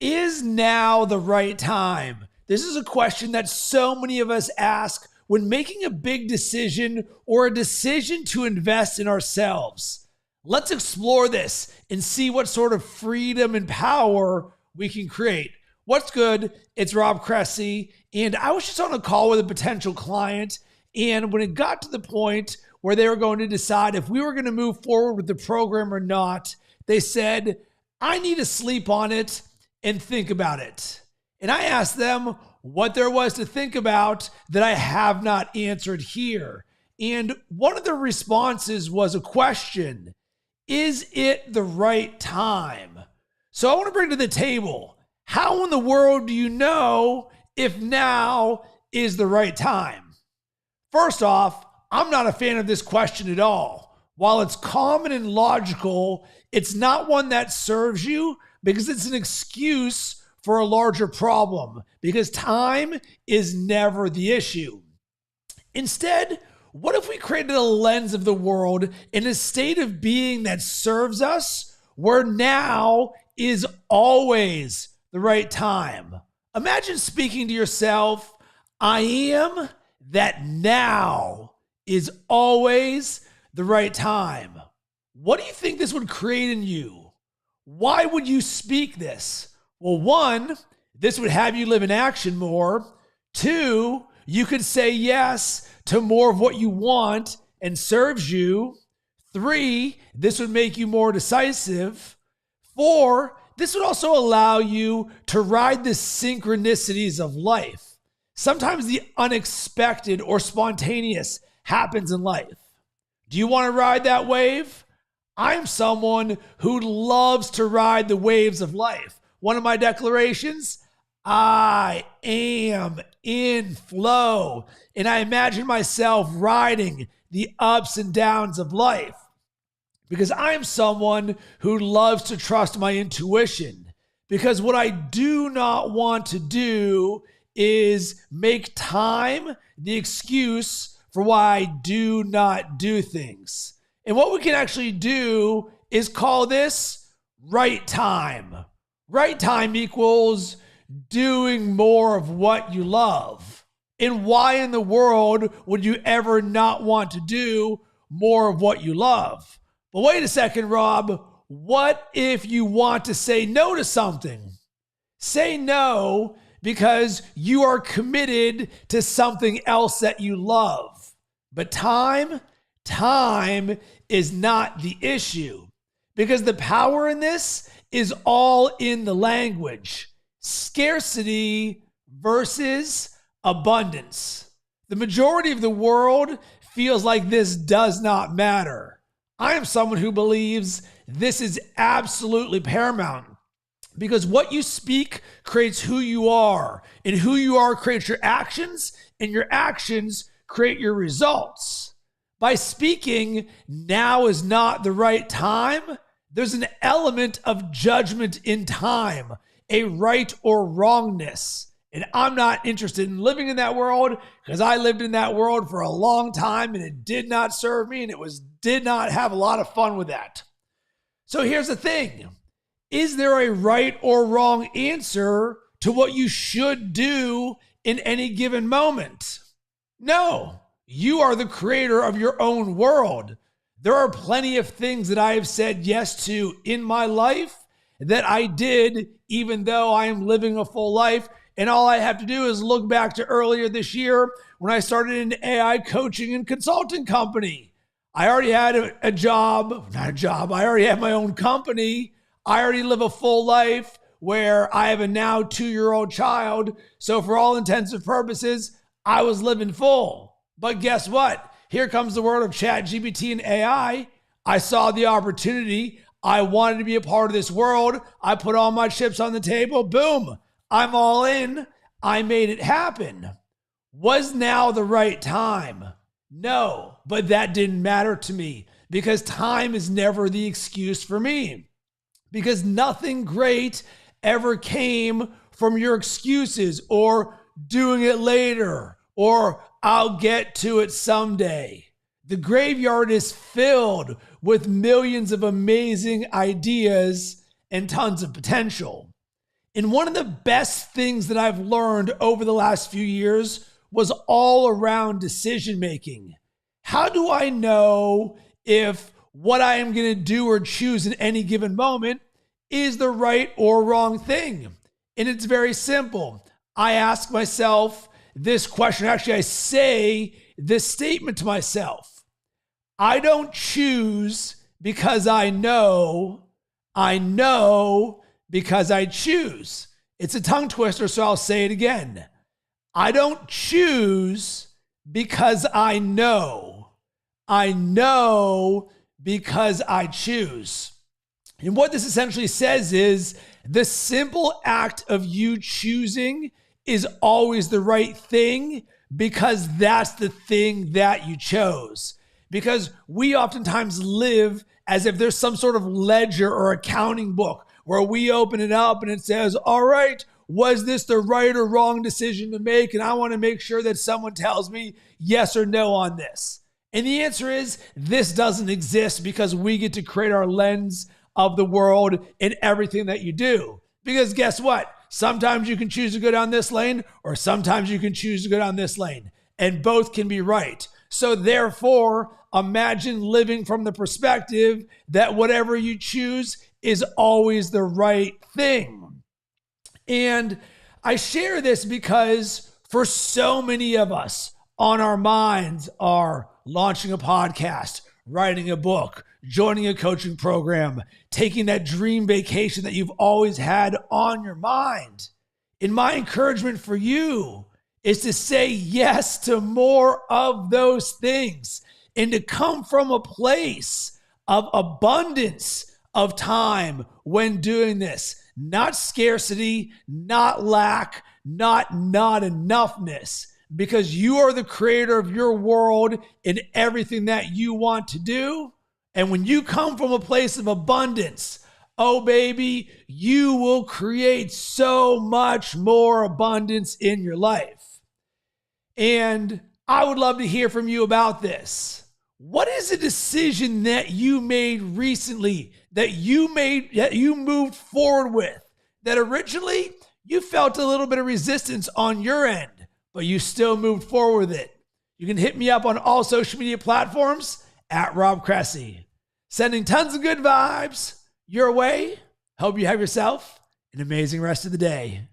Is now the right time? This is a question that so many of us ask when making a big decision or a decision to invest in ourselves. Let's explore this and see what sort of freedom and power we can create. What's good? It's Rob Cressy, and I was just on a call with a potential client, and when it got to the point where they were going to decide if we were going to move forward with the program or not, they said, I need to sleep on it and think about it. And I asked them what there was to think about that I have not answered here. And one of the responses was a question: is it the right time? So I want to bring to the table, how in the world do you know if now is the right time? First off, I'm not a fan of this question at all. While it's common and logical, it's not one that serves you because it's an excuse for a larger problem, because time is never the issue. Instead, what if we created a lens of the world in a state of being that serves us, where now is always the right time? Imagine speaking to yourself, I am that now is always the right time. What do you think this would create in you? Why would you speak this? Well, one, this would have you live in action more. Two, you could say yes to more of what you want and serves you. Three, this would make you more decisive. Four, this would also allow you to ride the synchronicities of life. Sometimes the unexpected or spontaneous happens in life. Do you want to ride that wave? I'm someone who loves to ride the waves of life. One of my declarations, I am in flow. And I imagine myself riding the ups and downs of life because I'm someone who loves to trust my intuition. Because what I do not want to do is make time the excuse for why I do not do things. And what we can actually do is call this right time. Right time equals doing more of what you love. And why in the world would you ever not want to do more of what you love? But wait a second, Rob. What if you want to say no to something? Say no because you are committed to something else that you love. But time is not the issue, because the power in this is all in the language. Scarcity versus abundance. The majority of the world feels like this does not matter. I am someone who believes this is absolutely paramount, because what you speak creates who you are, and who you are creates your actions, and your actions create your results. By speaking, now is not the right time, there's an element of judgment in time, a right or wrongness. And I'm not interested in living in that world, because I lived in that world for a long time and it did not serve me, and did not have a lot of fun with that. So here's the thing. Is there a right or wrong answer to what you should do in any given moment? No. You are the creator of your own world. There are plenty of things that I have said yes to in my life that I did even though I am living a full life. And all I have to do is look back to earlier this year when I started an AI coaching and consulting company. I already had a job, not a job. I already have my own company. I already live a full life where I have a now 2-year-old child. So for all intents and purposes, I was living full. But guess what? Here comes the world of ChatGPT and AI. I saw the opportunity. I wanted to be a part of this world. I put all my chips on the table. Boom. I'm all in. I made it happen. Was now the right time? No, but that didn't matter to me, because time is never the excuse for me. Because nothing great ever came from your excuses or doing it later or I'll get to it someday. The graveyard is filled with millions of amazing ideas and tons of potential. And one of the best things that I've learned over the last few years was all around decision making. How do I know if what I am going to do or choose in any given moment is the right or wrong thing? And it's very simple. I ask myself this question. Actually, I say this statement to myself. I don't choose because I know because I choose. It's a tongue twister, so I'll say it again. I don't choose because I know. I know because I choose. And what this essentially says is the simple act of you choosing is always the right thing because that's the thing that you chose. Because we oftentimes live as if there's some sort of ledger or accounting book where we open it up and it says, all right, was this the right or wrong decision to make? And I want to make sure that someone tells me yes or no on this. And the answer is this doesn't exist because we get to create our lens of the world in everything that you do. Because guess what? Sometimes you can choose to go down this lane or sometimes you can choose to go down this lane. And both can be right. So therefore, imagine living from the perspective that whatever you choose is always the right thing. And I share this because for so many of us, on our minds are launching a podcast, writing a book, joining a coaching program, taking that dream vacation that you've always had on your mind. And my encouragement for you is to say yes to more of those things and to come from a place of abundance of time when doing this. Not scarcity, not lack, not enoughness, because you are the creator of your world and everything that you want to do. And when you come from a place of abundance, oh baby, you will create so much more abundance in your life. And I would love to hear from you about this. What is a decision that you made recently that you moved forward with, that originally you felt a little bit of resistance on your end, but you still moved forward with it? You can hit me up on all social media platforms at Rob Cressy. Sending tons of good vibes your way. Hope you have yourself an amazing rest of the day.